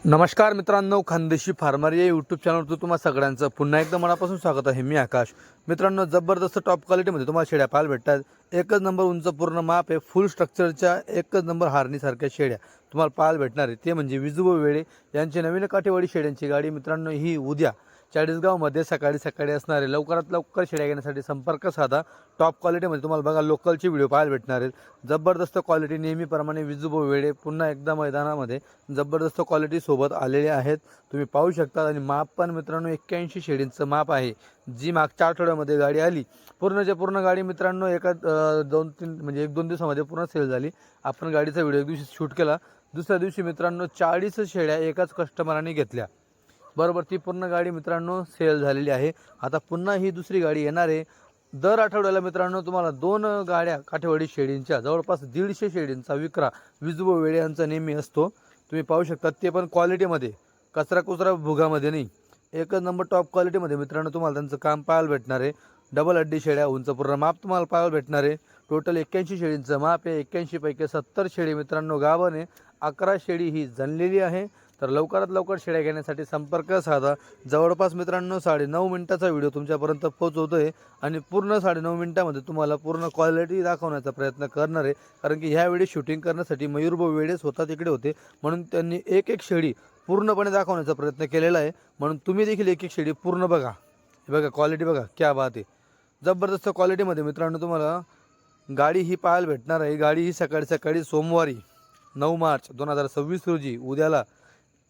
नमस्कार मित्रांनो, खानदेशी फार्मर या यूट्यूब चॅनलवर तुम्हा सगळ्यांचं पुन्हा एकदा मनापासून स्वागत आहे। मी आकाश। मित्रांनो, जबरदस्त टॉप क्वालिटीमध्ये तुम्हाला शेळ्या पाहायला भेटतात। एकच नंबर उंच पूर्ण माप आहे, फुल स्ट्रक्चरच्या एकच नंबर हारणीसारख्या शेळ्या तुम्हाला पाहायला भेटणार आहे। ते म्हणजे विजू वेळे यांची नवीन काठेवाडी शेळ्यांची गाडी मित्रांनो ही उद्या चाळीसगावमध्ये सकाळी असणार आहे। लवकरात लवकर शेळ्या घेण्यासाठी संपर्क साधा। टॉप क्वालिटीमध्ये तुम्हाला बघा लोकलची व्हिडिओ पाहायला भेटणार आहेत। जबरदस्त क्वालिटी नेहमीप्रमाणे विजू वेळे पुन्हा एकदा मैदानामध्ये जबरदस्त क्वालिटी सोबत आलेले आहेत, तुम्ही पाहू शकता। आणि माप पण मित्रांनो 81 शेळींचं माप आहे, जी मागच्या आठवड्यामध्ये गाडी आली। पूर्णच्या पूर्ण गाडी मित्रांनो एका 2-3 म्हणजे 1-2 दिवसामध्ये पूर्ण सेल झाली। आपण गाडीचा व्हिडिओ एक दिवशी शूट केला, दुसऱ्या दिवशी मित्रांनो 40 शेळ्या एकाच कस्टमरांनी घेतल्या बरोबर। ती पूर्ण गाडी मित्रांनो सेल झालेली आहे। आता पुन्हा ही दुसरी गाडी येणार आहे। दर आठवड्याला मित्रांनो तुम्हाला 2 गाड्या काठेवाडी शेळींच्या जवळपास 150 शेळींचा विक्रा विजू वेळे यांचा नेहमी असतो, तुम्ही पाहू शकता। ते पण क्वालिटीमध्ये, कचरा कुचरा भुगामध्ये नाही, एकच नंबर टॉप क्वालिटीमध्ये मित्रांनो तुम्हाला त्यांचं काम पाहायला भेटणार आहे। डबल हड्डी शेळ्या, उंच पूर्ण माप तुम्हाला पाहायला भेटणार आहे। टोटल 81 शेळींचं माप आहे। 81 पैकी 70 शेळी मित्रांनो गाभण आहे, 11 शेळी ही जनलेली आहे। तर लवकरात लवकर शेळ्या घेण्यासाठी संपर्क साधा। जवळपास मित्रांनो 9.5 मिनिटाचा व्हिडिओ तुमच्यापर्यंत पोहोचवतोय आणि पूर्ण 9.5 मिनिटामध्ये तुम्हाला पूर्ण क्वालिटी दाखवण्याचा प्रयत्न करणार आहे। कारण की ह्या व्हिडिओ शूटिंग करण्यासाठी मयूरभाऊ वेळे स्वतः तिकडे होते, म्हणून त्यांनी एक एक शेळी पूर्णपणे दाखवण्याचा प्रयत्न केलेला आहे। म्हणून तुम्ही देखील एक एक शेळी पूर्ण बघा। हे बघा क्वालिटी बघा, क्या बात आहे। जबरदस्त क्वालिटीमध्ये मित्रांनो तुम्हाला गाडी ही पाहायला भेटणार आहे। गाडी ही सकाळी सोमवारी 9 मार्च 2026 रोजी उद्याला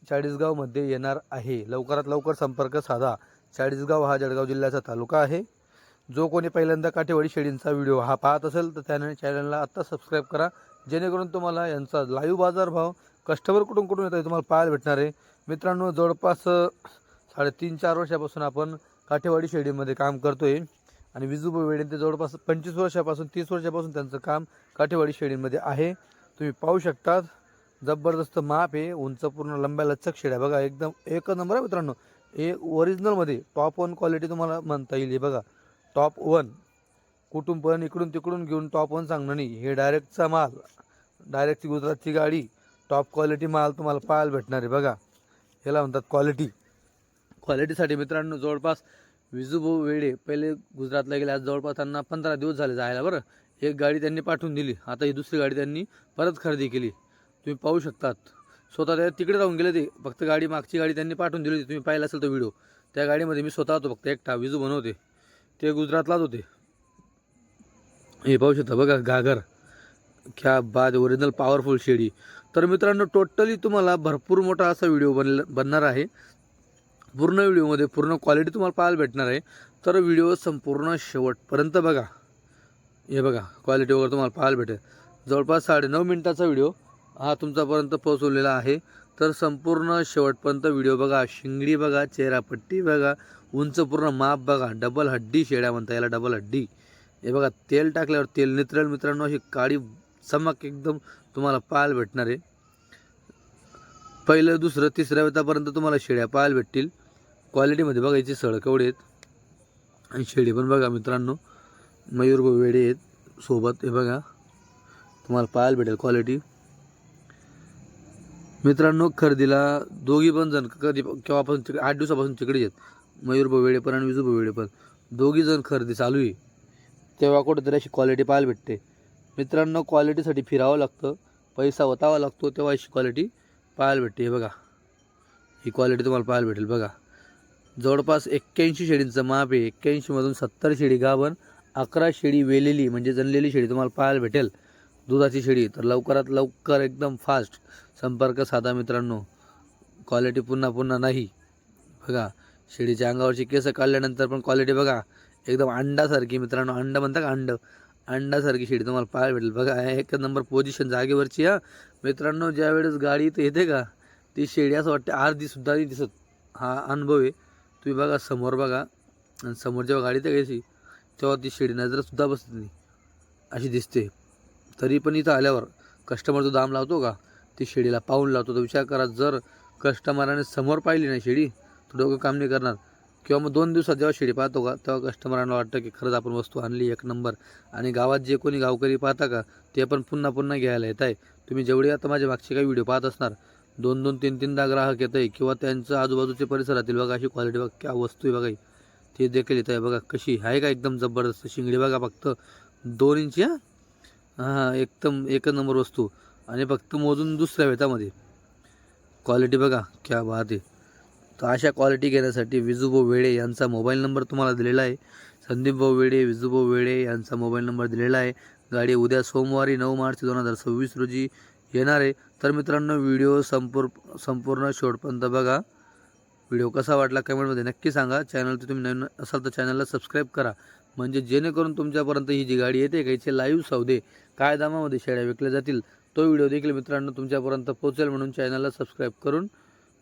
चाळीसगावमध्ये येणार आहे। लवकरात लवकर संपर्क साधा। चाळीसगाव हा जळगाव जिल्ह्याचा तालुका आहे। जो कोणी पहिल्यांदा काठेवाडी शेळींचा व्हिडिओ हा पाहत असेल तर त्याने चॅनलला आत्ता सबस्क्राईब करा, जेणेकरून तुम्हाला यांचा लाईव्ह बाजारभाव कस्टमर कुठून येत आहे तुम्हाला पाहायला भेटणार आहे। मित्रांनो, जवळपास 3.5-4 वर्षापासून आपण काठेवाडी शेळीमध्ये काम करतोय आणि विजू वेळे ते जवळपास 25 वर्षापासून 30 वर्षापासून त्यांचं काम काठेवाडी शेळींमध्ये आहे, तुम्ही पाहू शकता। जबरदस्त माप आहे, उंच पूर्ण लंब्या लचक शेळ्या बघा, एकदम एक नंबर आहे मित्रांनो। हे ओरिजिनलमध्ये टॉप 1 क्वालिटी तुम्हाला म्हणता येईल। हे बघा टॉप 1, कुठून पण इकडून तिकडून घेऊन टॉप 1 सांगणं नाही, हे डायरेक्टचा माल, डायरेक्टची गुजरातची गाडी, टॉप क्वालिटी माल तुम्हाला पाहायला भेटणार आहे। बघा याला म्हणतात क्वालिटी। क्वालिटीसाठी मित्रांनो जवळपास विजू वेळे पहिले गुजरातला गेले, आज जवळपास त्यांना 15 दिवस झाले जायला बरं। एक गाडी त्यांनी पाठवून दिली, आता ही दुसरी गाडी त्यांनी परत खरेदी केली, तुम्ही पाहू शकतात। स्वतः त्या तिकडे राहून गेले ते, फक्त गाडी मागची गाडी त्यांनी पाठवून दिली होती, तुम्ही पाहिला असेल तो व्हिडिओ। त्या गाडीमध्ये मी स्वतः होतो, फक्त एकटा विजू बनवते, ते गुजरातलाच होते। हे पाहू शकता बघा घागर, क्या बात, ओरिजिनल पॉवरफुल शेळी। तर मित्रांनो टोटली तुम्हाला भरपूर मोठा असा व्हिडिओ बनणार आहे। पूर्ण व्हिडिओमध्ये पूर्ण क्वालिटी तुम्हाला पाहायला भेटणार आहे, तर व्हिडिओ संपूर्ण शेवटपर्यंत बघा। हे बघा क्वालिटी वगैरे तुम्हाला पाहायला भेटेल। जवळपास 9.5 मिनिटाचा व्हिडिओ हा तुमच्यापर्यंत पोहोचवलेला आहे, तर संपूर्ण शेवटपर्यंत व्हिडिओ बघा। शिंगडी बघा, चेहरापट्टी बघा, उंच पूर्ण माप बघा, डबल हड्डी शेळ्या म्हणता याला, डबल हड्डी। हे बघा तेल टाकल्यावर तेल नितरेल मित्रांनो, अशी काळी चमक एकदम तुम्हाला पाहायला भेटणार आहे। पहिलं दुसरं तिसऱ्या वेतापर्यंत तुम्हाला शेळ्या पाहायला भेटतील। क्वालिटीमध्ये बघा याची सळ केवढे आहेत, आणि शेळी पण बघा मित्रांनो मयूर वेडे आहेत सोबत। हे बघा तुम्हाला पाहायला भेटेल क्वालिटी। मित्रांनो खरेदीला दोघी पण जण कधी केव्हापासून 8 दिवसापासून तिकडेच आहेत, मयूर वेळे पण आणि विजू वेळे पण, दोघी जण खरेदी चालू आहे। तेव्हा कुठेतरी अशी क्वालिटी पाहायला भेटते मित्रांनो। क्वालिटीसाठी फिरावं लागतं, पैसा वतावा लागतो, तेव्हा अशी क्वालिटी पाहायला भेटते। हे बघा ही क्वालिटी तुम्हाला पाहायला भेटेल बघा। जवळपास 81 शेळींचं माप आहे। 81 मधून 70 शेळी गाभण, 11 शेळी वेलेली म्हणजे जनलेली शेळी तुम्हाला पाहायला भेटेल, दुधाची शेळी। तर लवकरात लवकर एकदम फास्ट संपर्क साधा मित्रांनो। क्वालिटी पुन्हा नाही बघा। शेळीच्या अंगावरची केस काढल्यानंतर पण क्वालिटी बघा, एकदम अंडासारखी मित्रांनो। अंड म्हणता का, अंडासारखी शेळी तुम्हाला पाहायला भेटेल बघा। एक नंबर पोझिशन जागेवरची हा मित्रांनो। ज्या वेळेस गाडी इथं येते का, ती शेळी असं वाटते अर्धीसुद्धा नाही दिसत, हा अनुभव आहे। तुम्ही बघा समोर बघा, आणि समोर जेव्हा गाडी येते घ्यायची तेव्हा ती शेळी नजरसुद्धा बसत नाही अशी दिसते। तरी पण इथं आल्यावर कस्टमर जो दाम लावतो का, ती शेळीला पाहून लावतो। तर विचार करा, जर कस्टमराने समोर पाहिली नाही शेळी तर डोकं काम नाही करणार। किंवा मग 2 दिवसात जेव्हा शेळी पाहतो का, तेव्हा कस्टमरांना वाटतं की खरंच आपण वस्तू आणली एक नंबर। आणि गावात जे कोणी गावकरी पाहता का, ते पण पुन्हा घ्यायला येत आहे। तुम्ही जेवढे आता माझे मागचे काही व्हिडिओ पाहत असणार, 2-2, 3-3दा ग्राहक येत आहे किंवा त्यांच्या आजूबाजूचे परिसरातील बघा अशी क्वालिटी बघा, क्या वस्तू आहे बघा ही. ती देखील इथं आहे बघा कशी आहे का एकदम जबरदस्त शिंगडी बघा फक्त 2 इंची. हां एकदम एकच नंबर वस्तू आणि फक्त मोजून दुसऱ्या वेतामध्ये. क्वालिटी बघा क्या बात आहे. तर अशा क्वालिटी घेण्यासाठी विजूभाऊ वेडे यांचा मोबाईल नंबर तुम्हाला दिलेला आहे. संदीपभाऊ वेडे, विजूभाऊ वेडे यांचा मोबाईल नंबर दिलेला आहे. गाडी उद्या सोमवारी 9 मार्च 2026 रोजी येणार आहे. तर मित्रांनो व्हिडिओ संपूर्ण शेवटपर्यंत बघा. व्हिडिओ कसा वाटला कमेंटमध्ये नक्की सांगा. चॅनलवर तुम्ही नवीन असाल तर चॅनलला सबस्क्राईब करा, म्हणजे जेणेकरून तुमच्यापर्यंत ही जी गाडी येते का याचे लाईव्ह सौदे काय दामामध्ये शेळ्या विकल्या जातील तो व्हिडिओ देखील मित्रांनो तुमच्यापर्यंत पोहोचेल. म्हणून चॅनलला सबस्क्राईब करून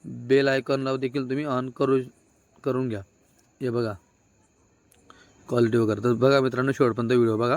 बेल आयकॉनला देखील तुम्ही ऑन करून घ्या. हे बघा क्वालिटी वगैरे. तर बघा मित्रांनो शेवटपर्यंत व्हिडिओ बघा.